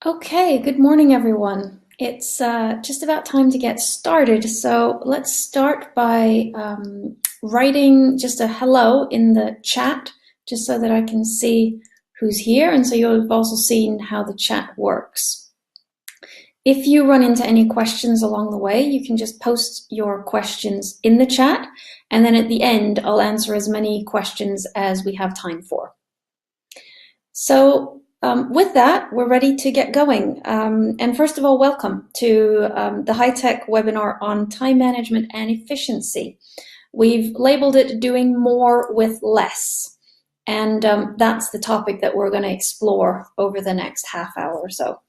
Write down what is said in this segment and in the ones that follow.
Okay, good morning, everyone. It's just about time to get started. So let's start by writing just a hello in the chat, just so that I can see who's here. And so you'll have also seen how the chat works. If you run into any questions along the way, you can just post your questions in the chat. And then at the end, I'll answer as many questions as we have time for. So with that, we're ready to get going. And first of all, welcome to the high-tech webinar on time management and efficiency. We've labeled it Doing More with Less. And that's the topic that we're going to explore over the next half hour or so.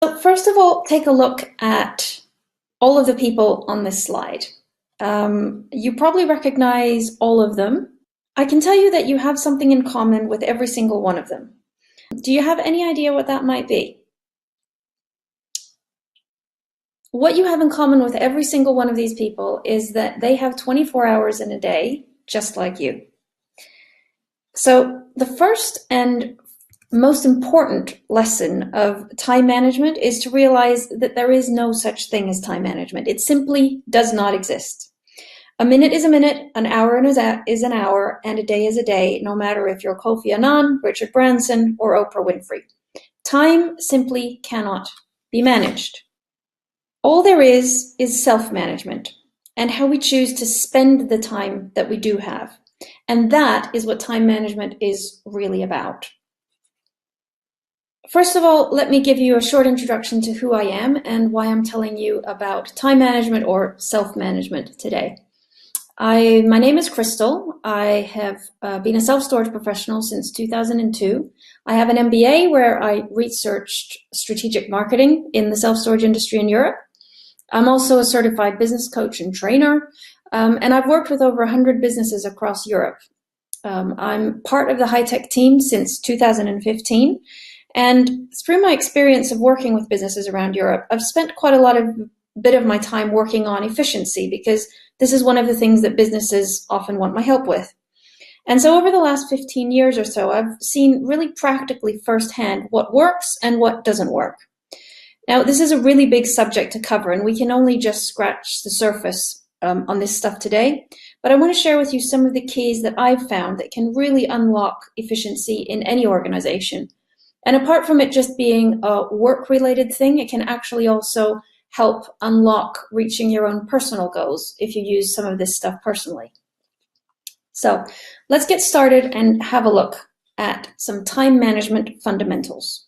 So first of all, take a look at all of the people on this slide. You probably recognize all of them. I can tell you that you have something in common with every single one of them. Do you have any idea what that might be? What you have in common with every single one of these people is that they have 24 hours in a day, just like you. So the first and most important lesson of time management is to realize that there is no such thing as time management. It simply does not exist. A minute is a minute, an hour is an hour, and a day is a day, no matter if you're Kofi Annan, Richard Branson, or Oprah Winfrey. Time simply cannot be managed. All there is self-management and how we choose to spend the time that we do have. And that is what time management is really about. First of all, let me give you a short introduction to who I am and why I'm telling you about time management or self-management today. My name is Christel. I have been a self-storage professional since 2002. I have an MBA where I researched strategic marketing in the self-storage industry in Europe. I'm also a certified business coach and trainer, and I've worked with over 100 businesses across Europe. I'm part of the high-tech team since 2015, and through my experience of working with businesses around Europe, I've spent quite a bit of my time working on efficiency, because this is one of the things that businesses often want my help with. And so over the last 15 years or so, I've seen really practically firsthand what works and what doesn't work. Now, this is a really big subject to cover, and we can only just scratch the surface on this stuff today. But I want to share with you some of the keys that I've found that can really unlock efficiency in any organization. And apart from it just being a work-related thing, it can actually also help unlock reaching your own personal goals if you use some of this stuff personally. So let's get started and have a look at some time management fundamentals.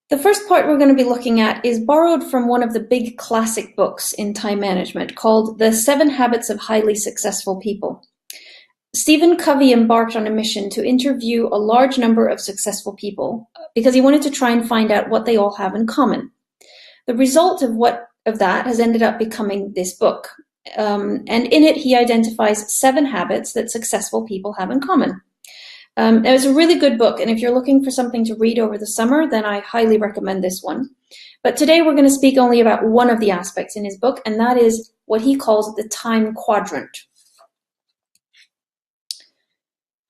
The first part we're going to be looking at is borrowed from one of the big classic books in time management called The 7 Habits of Highly Successful People. Stephen Covey embarked on a mission to interview a large number of successful people because he wanted to try and find out what they all have in common. The result of that has ended up becoming this book. And in it, he identifies 7 habits that successful people have in common. It was a really good book, and if you're looking for something to read over the summer, then I highly recommend this one. But today we're going to speak only about one of the aspects in his book, and that is what he calls the time quadrant.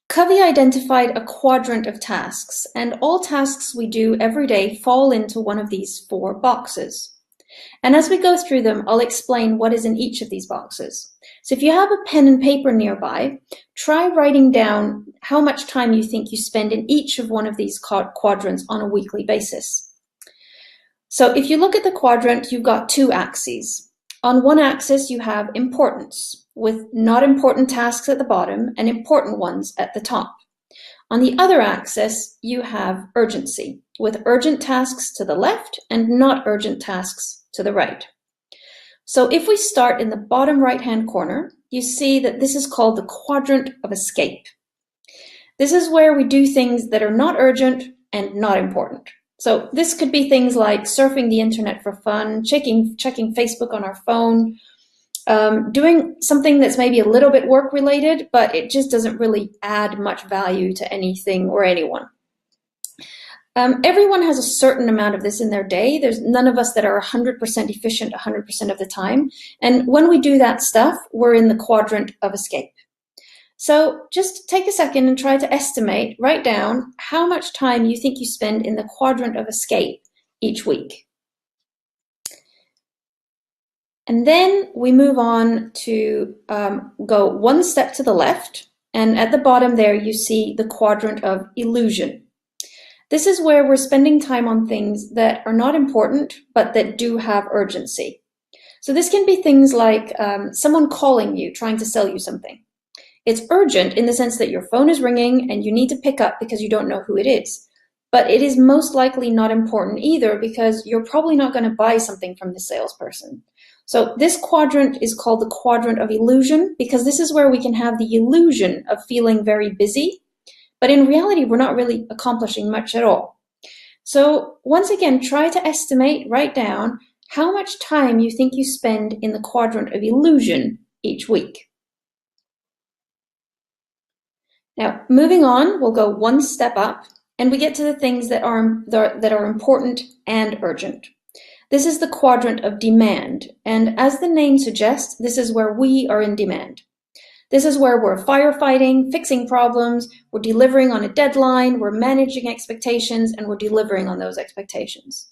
Covey identified a quadrant of tasks, and all tasks we do every day fall into one of these 4 boxes. And as we go through them, I'll explain what is in each of these boxes. So if you have a pen and paper nearby, try writing down how much time you think you spend in each of one of these quadrants on a weekly basis. So if you look at the quadrant, you've got 2 axes. On one axis, you have importance, with not important tasks at the bottom and important ones at the top. On the other axis, you have urgency, with urgent tasks to the left and not urgent tasks to the right. So if we start in the bottom right-hand corner, you see that this is called the quadrant of escape. This is where we do things that are not urgent and not important. So this could be things like surfing the internet for fun, checking Facebook on our phone, doing something that's maybe a little bit work-related, but it just doesn't really add much value to anything or anyone. Everyone has a certain amount of this in their day. There's none of us that are 100% efficient 100% of the time. And when we do that stuff, we're in the quadrant of escape. So just take a second and try to estimate, write down how much time you think you spend in the quadrant of escape each week. And then we move on to go one step to the left, and at the bottom there you see the quadrant of illusion. This is where we're spending time on things that are not important, but that do have urgency. So this can be things like someone calling you, trying to sell you something. It's urgent in the sense that your phone is ringing and you need to pick up because you don't know who it is. But it is most likely not important either because you're probably not going to buy something from the salesperson. So this quadrant is called the quadrant of illusion because this is where we can have the illusion of feeling very busy, but in reality, we're not really accomplishing much at all. So once again, try to estimate, write down how much time you think you spend in the quadrant of illusion each week. Now, moving on, we'll go one step up and we get to the things that are important and urgent. This is the quadrant of demand, and as the name suggests, this is where we are in demand. This is where we're firefighting, fixing problems, we're delivering on a deadline, we're managing expectations, and we're delivering on those expectations.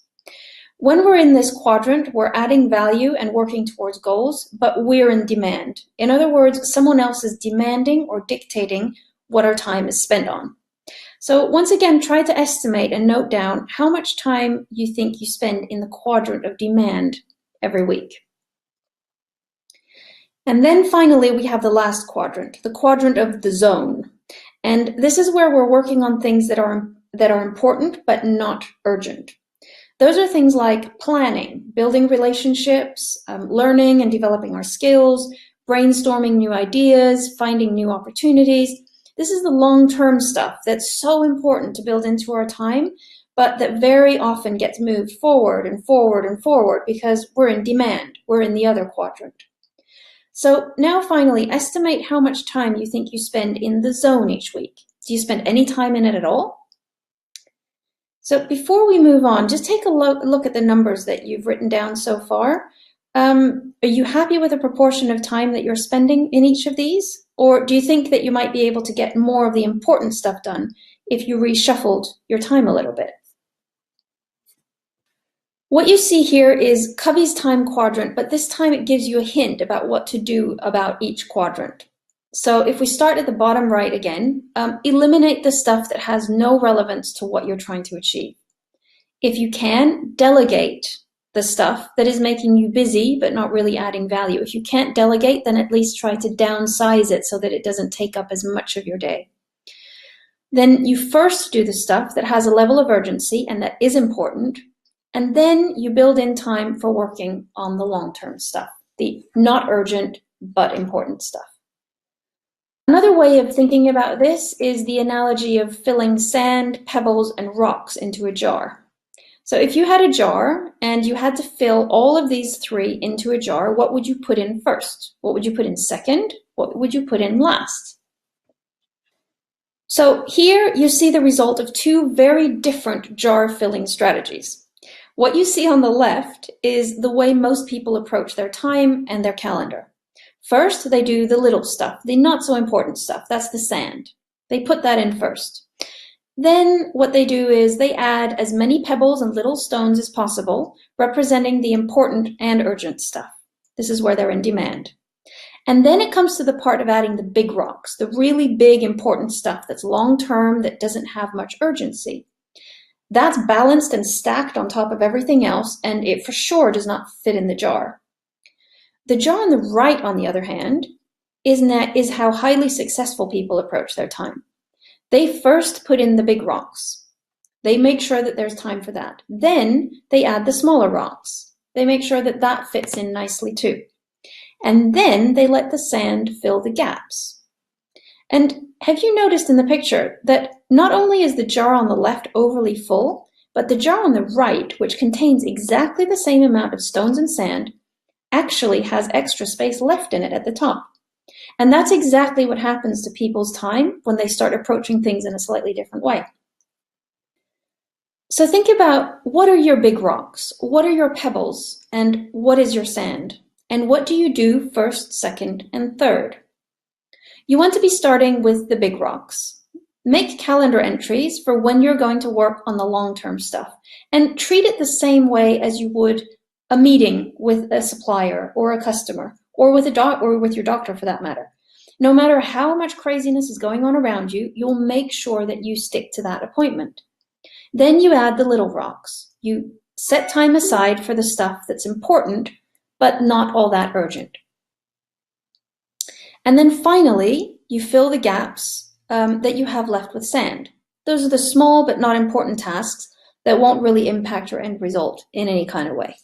When we're in this quadrant, we're adding value and working towards goals, but we're in demand. In other words, someone else is demanding or dictating what our time is spent on. So once again, try to estimate and note down how much time you think you spend in the quadrant of demand every week. And then finally, we have the last quadrant, the quadrant of the zone. And this is where we're working on things that are important but not urgent. Those are things like planning, building relationships, learning and developing our skills, brainstorming new ideas, finding new opportunities. This is the long-term stuff that's so important to build into our time, but that very often gets moved forward and forward and forward because we're in demand. We're in the other quadrant. So now finally, estimate how much time you think you spend in the zone each week. Do you spend any time in it at all? So before we move on, just take a look at the numbers that you've written down so far. Are you happy with the proportion of time that you're spending in each of these? Or do you think that you might be able to get more of the important stuff done if you reshuffled your time a little bit? What you see here is Covey's time quadrant, but this time it gives you a hint about what to do about each quadrant. So if we start at the bottom right again, eliminate the stuff that has no relevance to what you're trying to achieve. If you can, delegate the stuff that is making you busy but not really adding value. If you can't delegate, then at least try to downsize it so that it doesn't take up as much of your day. Then you first do the stuff that has a level of urgency and that is important, and then you build in time for working on the long-term stuff, the not urgent but important stuff. Another way of thinking about this is the analogy of filling sand, pebbles, and rocks into a jar. So if you had a jar and you had to fill all of these three into a jar, what would you put in first? What would you put in second? What would you put in last? So here you see the result of two very different jar filling strategies. What you see on the left is the way most people approach their time and their calendar. First, they do the little stuff, the not so important stuff. That's the sand. They put that in first. Then what they do is they add as many pebbles and little stones as possible, representing the important and urgent stuff. This is where they're in demand. And then it comes to the part of adding the big rocks, the really big important stuff that's long-term, that doesn't have much urgency. That's balanced and stacked on top of everything else, and it for sure does not fit in the jar. The jar on the right, on the other hand, is how highly successful people approach their time. They first put in the big rocks. They make sure that there's time for that. Then they add the smaller rocks. They make sure that that fits in nicely too. And then they let the sand fill the gaps. And have you noticed in the picture that not only is the jar on the left overly full, but the jar on the right, which contains exactly the same amount of stones and sand, actually has extra space left in it at the top. And that's exactly what happens to people's time when they start approaching things in a slightly different way. So think about, what are your big rocks? What are your pebbles? And what is your sand? And what do you do first, second, and third? You want to be starting with the big rocks. Make calendar entries for when you're going to work on the long-term stuff, and treat it the same way as you would a meeting with a supplier or a customer, or with your doctor for that matter. No matter how much craziness is going on around you, you'll make sure that you stick to that appointment. Then you add the little rocks. You set time aside for the stuff that's important, but not all that urgent. And then finally, you fill the gaps that you have left with sand. Those are the small but not important tasks that won't really impact your end result in any kind of way.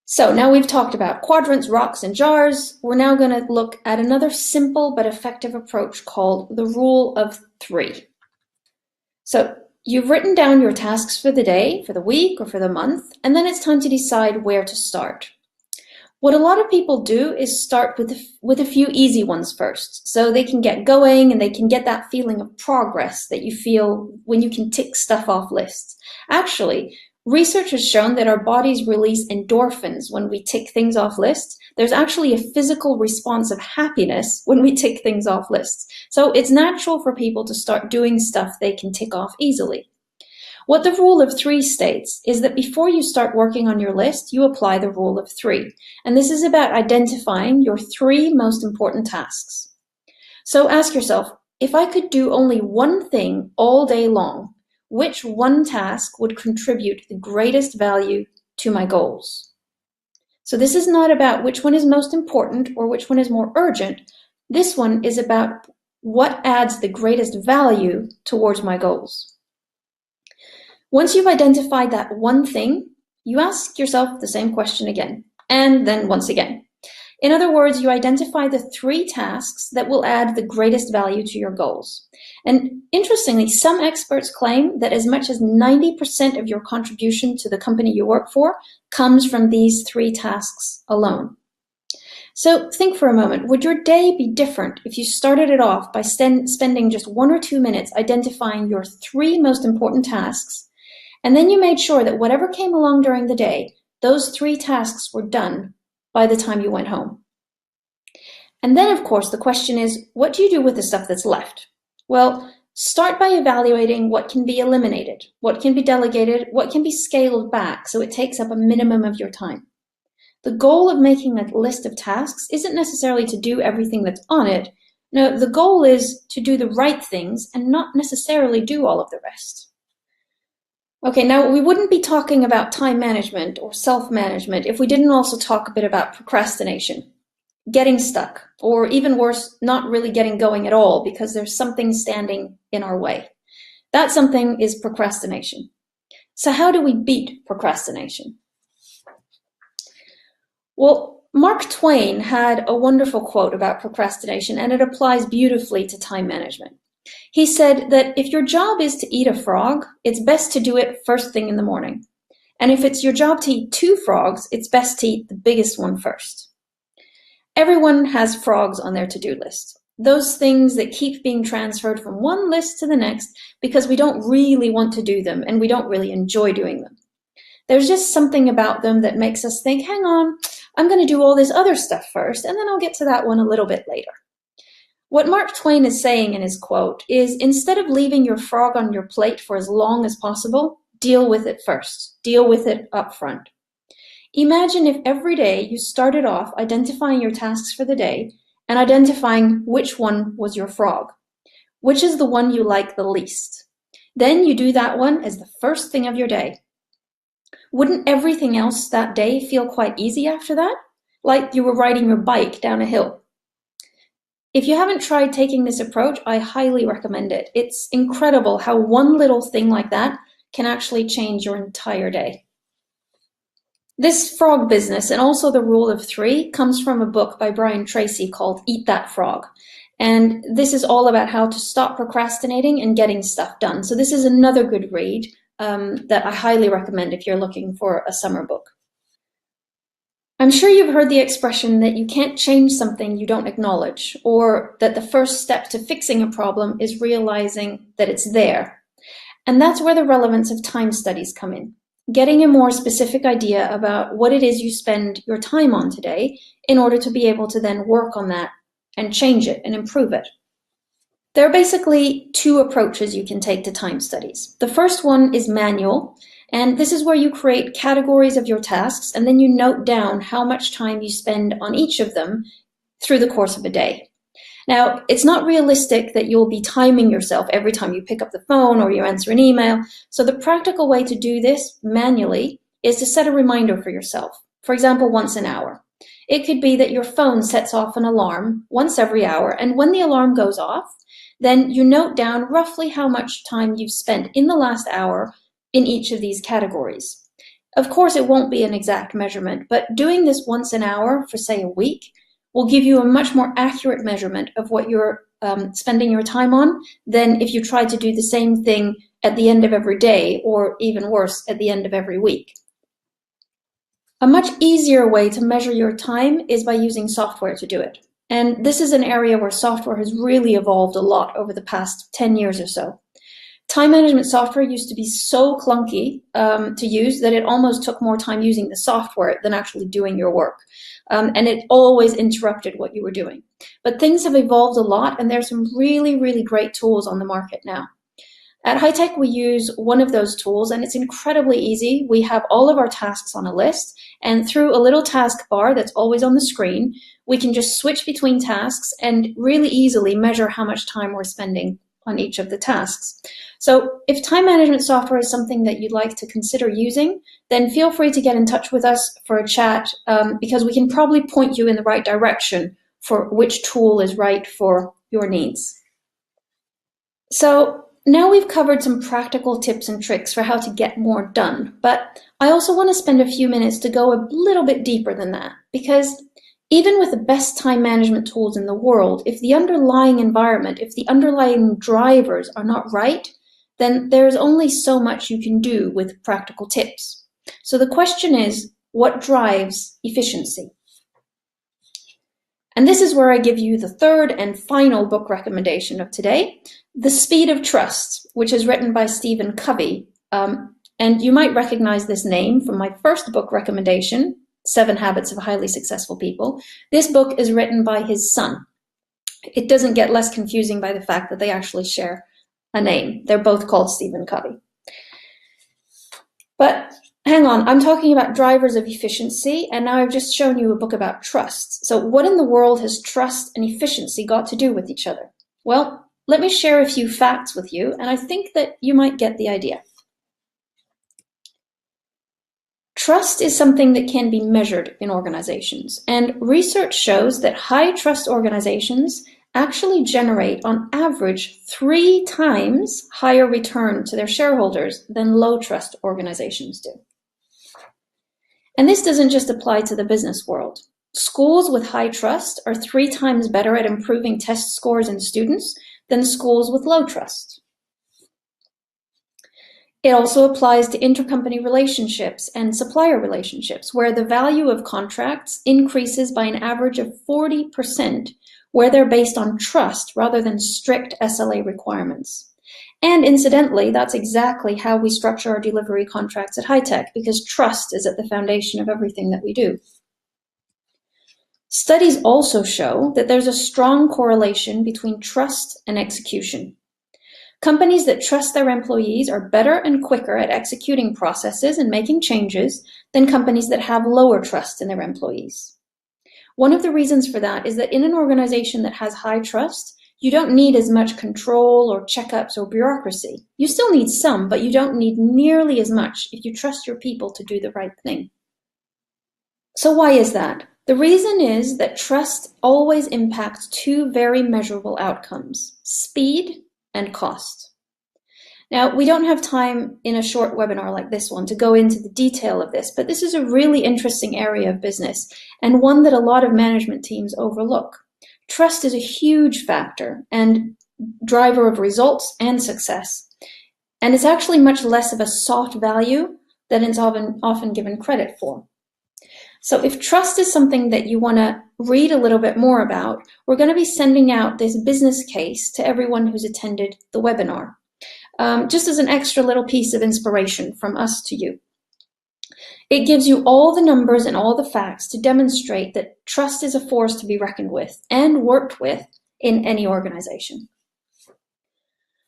So now we've talked about quadrants, rocks, and jars. We're now going to look at another simple but effective approach called the rule of 3. So you've written down your tasks for the day, for the week, or for the month, and then it's time to decide where to start. What a lot of people do is start with a few easy ones first, so they can get going and they can get that feeling of progress that you feel when you can tick stuff off lists. Actually, research has shown that our bodies release endorphins when we tick things off lists. There's actually a physical response of happiness when we tick things off lists. So it's natural for people to start doing stuff they can tick off easily. What the rule of 3 states is that before you start working on your list, you apply the rule of 3. And this is about identifying your 3 most important tasks. So ask yourself, if I could do only one thing all day long, which one task would contribute the greatest value to my goals? So this is not about which one is most important or which one is more urgent. This one is about what adds the greatest value towards my goals. Once you've identified that one thing, you ask yourself the same question again, and then once again. In other words, you identify the 3 tasks that will add the greatest value to your goals. And interestingly, some experts claim that as much as 90% of your contribution to the company you work for comes from these 3 tasks alone. So think for a moment, would your day be different if you started it off by spending just 1 or 2 minutes identifying your 3 most important tasks, and then you made sure that whatever came along during the day, those 3 tasks were done by the time you went home? And then, of course, the question is, what do you do with the stuff that's left? Well, start by evaluating what can be eliminated, what can be delegated, what can be scaled back so it takes up a minimum of your time. The goal of making a list of tasks isn't necessarily to do everything that's on it. No, the goal is to do the right things and not necessarily do all of the rest. Okay, now we wouldn't be talking about time management or self-management if we didn't also talk a bit about procrastination, getting stuck, or even worse, not really getting going at all because there's something standing in our way. That something is procrastination. So how do we beat procrastination? Well, Mark Twain had a wonderful quote about procrastination, and it applies beautifully to time management. He said that if your job is to eat a frog, it's best to do it first thing in the morning. And if it's your job to eat 2 frogs, it's best to eat the biggest one first. Everyone has frogs on their to-do list. Those things that keep being transferred from one list to the next because we don't really want to do them and we don't really enjoy doing them. There's just something about them that makes us think, hang on, I'm going to do all this other stuff first, and then I'll get to that one a little bit later. What Mark Twain is saying in his quote is, instead of leaving your frog on your plate for as long as possible, deal with it first. Deal with it up front. Imagine if every day you started off identifying your tasks for the day and identifying which one was your frog. Which is the one you like the least? Then you do that one as the first thing of your day. Wouldn't everything else that day feel quite easy after that? Like you were riding your bike down a hill. If you haven't tried taking this approach, I highly recommend it. It's incredible how one little thing like that can actually change your entire day. This frog business, and also the rule of 3, comes from a book by Brian Tracy called Eat That Frog. And this is all about how to stop procrastinating and getting stuff done. So this is another good read that I highly recommend if you're looking for a summer book. I'm sure you've heard the expression that you can't change something you don't acknowledge, or that the first step to fixing a problem is realizing that it's there. And that's where the relevance of time studies come in. Getting a more specific idea about what it is you spend your time on today in order to be able to then work on that and change it and improve it. There are basically two approaches you can take to time studies. The first one is manual, and this is where you create categories of your tasks and then you note down how much time you spend on each of them through the course of a day. Now, it's not realistic that you'll be timing yourself every time you pick up the phone or you answer an email, so the practical way to do this manually is to set a reminder for yourself, for example, once an hour. It could be that your phone sets off an alarm once every hour, and when the alarm goes off, then you note down roughly how much time you've spent in the last hour in each of these categories. Of course, it won't be an exact measurement, but doing this once an hour for, say, a week will give you a much more accurate measurement of what you're spending your time on than if you tried to do the same thing at the end of every day, or even worse, at the end of every week. A much easier way to measure your time is by using software to do it. And this is an area where software has really evolved a lot over the past 10 years or so. Time management software used to be so clunky to use that it almost took more time using the software than actually doing your work. And it always interrupted what you were doing. But things have evolved a lot, and there's some really, really great tools on the market now. At High Tech, we use one of those tools, and it's incredibly easy. We have all of our tasks on a list, and through a little task bar that's always on the screen, we can just switch between tasks and really easily measure how much time we're spending on each of the tasks. So if time management software is something that you'd like to consider using, then feel free to get in touch with us for a chat, because we can probably point you in the right direction for which tool is right for your needs. So now we've covered some practical tips and tricks for how to get more done, but I also want to spend a few minutes to go a little bit deeper than that, because even with the best time management tools in the world, if the underlying environment, if the underlying drivers are not right, then there's only so much you can do with practical tips. So the question is, what drives efficiency? And this is where I give you the third and final book recommendation of today, The Speed of Trust, which is written by Stephen Covey. And you might recognize this name from my first book recommendation, 7 Habits of Highly Successful People. This book is written by his son. It doesn't get less confusing by the fact that they actually share a name. They're both called Stephen Covey. But hang on, I'm talking about drivers of efficiency, and now I've just shown you a book about trust. So what in the world has trust and efficiency got to do with each other? Well, let me share a few facts with you, and I think that you might get the idea. Trust is something that can be measured in organizations, and research shows that high trust organizations actually generate on average 3 times higher return to their shareholders than low trust organizations do. And this doesn't just apply to the business world. Schools with high trust are 3 times better at improving test scores in students than schools with low trust. It also applies to intercompany relationships and supplier relationships, where the value of contracts increases by an average of 40%, where they're based on trust rather than strict SLA requirements. And incidentally, that's exactly how we structure our delivery contracts at High Tech, because trust is at the foundation of everything that we do. Studies also show that there's a strong correlation between trust and execution. Companies that trust their employees are better and quicker at executing processes and making changes than companies that have lower trust in their employees. One of the reasons for that is that in an organization that has high trust, you don't need as much control or checkups or bureaucracy. You still need some, but you don't need nearly as much if you trust your people to do the right thing. So why is that? The reason is that trust always impacts 2 very measurable outcomes: speed and cost. Now, we don't have time in a short webinar like this one to go into the detail of this, but this is a really interesting area of business and one that a lot of management teams overlook. Trust is a huge factor and driver of results and success. And it's actually much less of a soft value than it's often given credit for. So if trust is something that you want to read a little bit more about, we're going to be sending out this business case to everyone who's attended the webinar, just as an extra little piece of inspiration from us to you. It gives you all the numbers and all the facts to demonstrate that trust is a force to be reckoned with and worked with in any organization.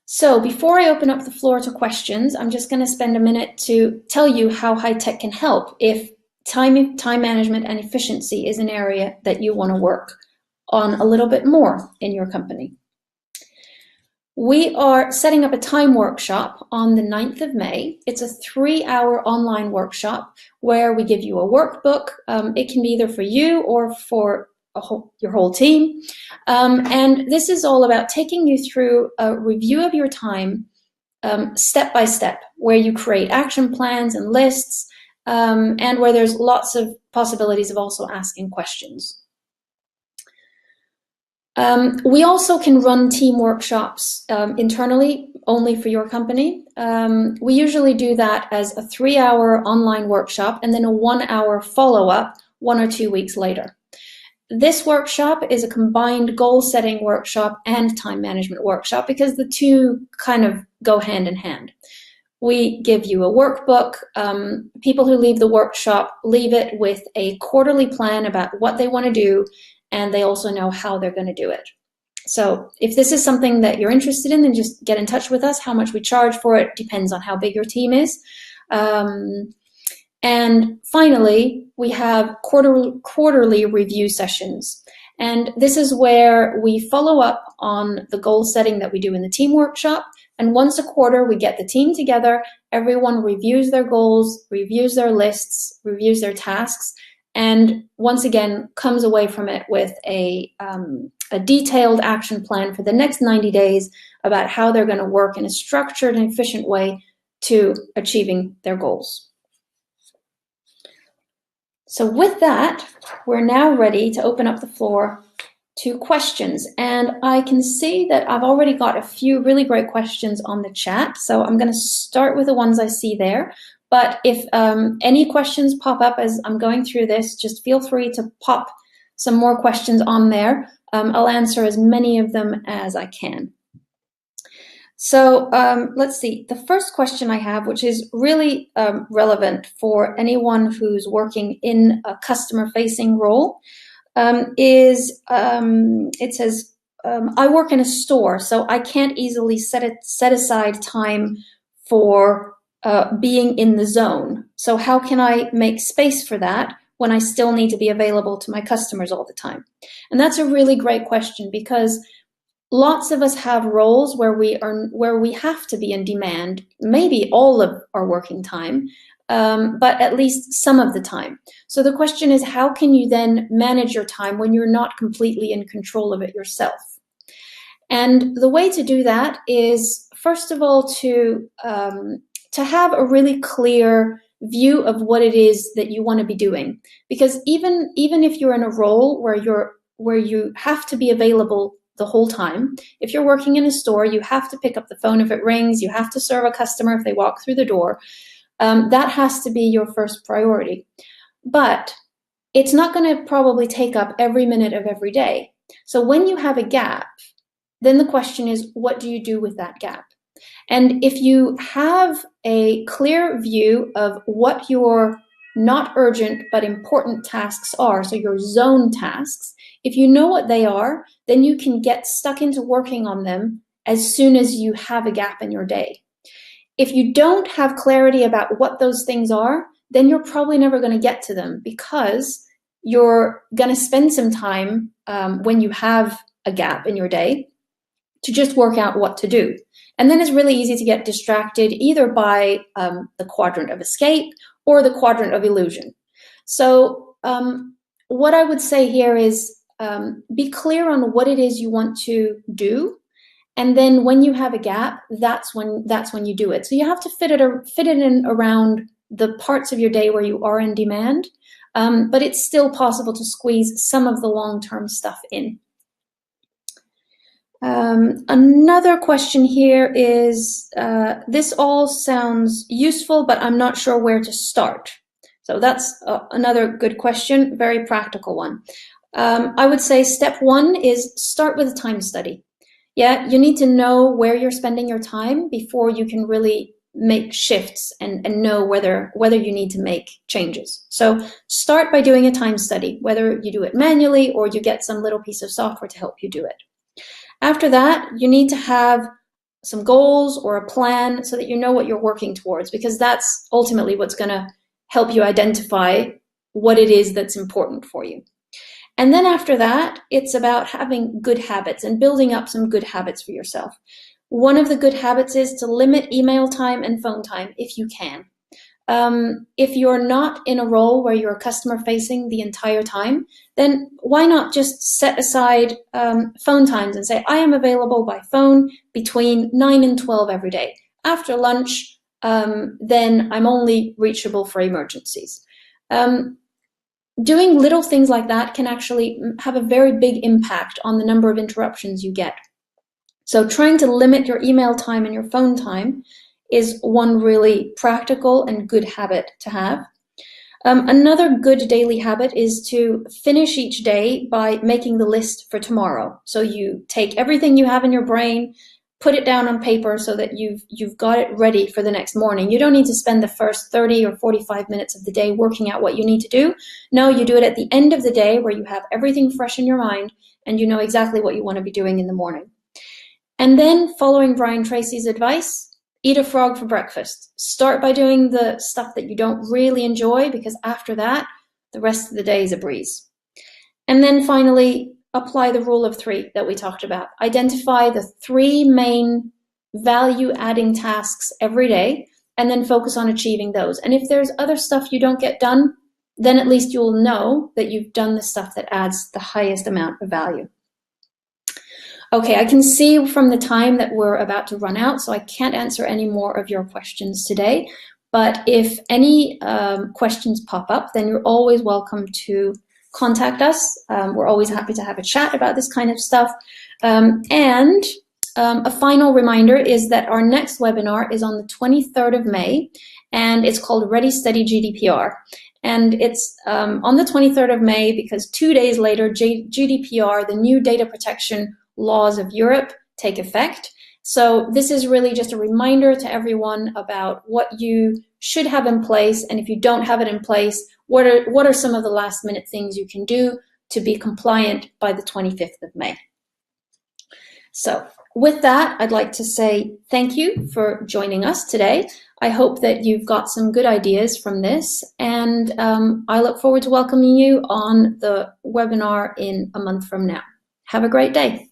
So before I open up the floor to questions, I'm just going to spend a minute to tell you how high tech can help if time management and efficiency is an area that you want to work on a little bit more in your company. We are setting up a time workshop on the 9th of May. It's a 3-hour online workshop where we give you a workbook. It can be either for you or for your whole team. And this is all about taking you through a review of your time step by step, where you create action plans and lists, and where there's lots of possibilities of also asking questions. We also can run team workshops internally only for your company. We usually do that as a 3-hour online workshop and then a 1-hour follow-up 1 or 2 weeks later. This workshop is a combined goal-setting workshop and time management workshop because the two kind of go hand in hand. We give you a workbook. People who leave the workshop leave it with a quarterly plan about what they want to do, and they also know how they're going to do it. So if this is something that you're interested in, then just get in touch with us. How much we charge for it depends on how big your team is. And finally, we have quarterly review sessions. And this is where we follow up on the goal setting that we do in the team workshop. And once a quarter, we get the team together. Everyone reviews their goals, reviews their lists, reviews their tasks, and once again comes away from it with a detailed action plan for the next 90 days about how they're going to work in a structured and efficient way to achieving their goals. So with that, we're now ready to open up the floor to questions. And I can see that I've already got a few really great questions on the chat. So I'm going to start with the ones I see there. But if any questions pop up as I'm going through this, just feel free to pop some more questions on there. I'll answer as many of them as I can. So let's see. The first question I have, which is really relevant for anyone who's working in a customer-facing role, is it says, I work in a store, so I can't easily set aside time for being in the zone. So how can I make space for that when I still need to be available to my customers all the time? And that's a really great question, because lots of us have roles where we have to be in demand, maybe all of our working time, but at least some of the time. So the question is, how can you then manage your time when you're not completely in control of it yourself? And the way to do that is, first of all, to have a really clear view of what it is that you want to be doing. Because even if you're in a role where you have to be available the whole time, if you're working in a store, you have to pick up the phone if it rings, you have to serve a customer if they walk through the door. That has to be your first priority. But it's not going to probably take up every minute of every day. So when you have a gap, then the question is, what do you do with that gap? And if you have a clear view of what your not urgent but important tasks are, so your zone tasks, if you know what they are, then you can get stuck into working on them as soon as you have a gap in your day. If you don't have clarity about what those things are, then you're probably never going to get to them, because you're going to spend some time when you have a gap in your day to just work out what to do. And then it's really easy to get distracted either by the quadrant of escape or the quadrant of illusion. So what I would say here is be clear on what it is you want to do. And then when you have a gap, that's when you do it. So you have to fit it in around the parts of your day where you are in demand, but it's still possible to squeeze some of the long-term stuff in. Another question here is, this all sounds useful, but I'm not sure where to start. So that's another good question, very practical one. I would say step one is start with a time study. Yeah, you need to know where you're spending your time before you can really make shifts and know whether you need to make changes. So start by doing a time study, whether you do it manually or you get some little piece of software to help you do it. After that, you need to have some goals or a plan so that you know what you're working towards, because that's ultimately what's going to help you identify what it is that's important for you. And then after that, it's about having good habits and building up some good habits for yourself. One of the good habits is to limit email time and phone time if you can. If you're not in a role where you're customer facing the entire time, then why not just set aside phone times and say, I am available by phone between 9 and 12 every day. After lunch, then I'm only reachable for emergencies. Doing little things like that can actually have a very big impact on the number of interruptions you get. So trying to limit your email time and your phone time is one really practical and good habit to have. Another good daily habit is to finish each day by making the list for tomorrow. So you take everything you have in your brain, put it down on paper so that you've got it ready for the next morning. You don't need to spend the first 30 or 45 minutes of the day working out what you need to do. No, you do it at the end of the day where you have everything fresh in your mind and you know exactly what you want to be doing in the morning. And then, following Brian Tracy's advice, eat a frog for breakfast. Start by doing the stuff that you don't really enjoy, because after that, the rest of the day is a breeze. And then finally, apply the rule of 3 that we talked about. Identify the 3 main value-adding tasks every day, and then focus on achieving those. And if there's other stuff you don't get done, then at least you'll know that you've done the stuff that adds the highest amount of value. Okay, I can see from the time that we're about to run out, so I can't answer any more of your questions today. But if any questions pop up, then you're always welcome to contact us. We're always happy to have a chat about this kind of stuff. And a final reminder is that our next webinar is on the 23rd of May, and it's called Ready, Steady, GDPR. And it's on the 23rd of May because 2 days later, GDPR, the new data protection laws of Europe, take effect. So this is really just a reminder to everyone about what you should have in place, and if you don't have it in place, what are some of the last minute things you can do to be compliant by the 25th of May. So with that, I'd like to say thank you for joining us today. I hope that you've got some good ideas from this, and I look forward to welcoming you on the webinar in a month from now. Have a great day.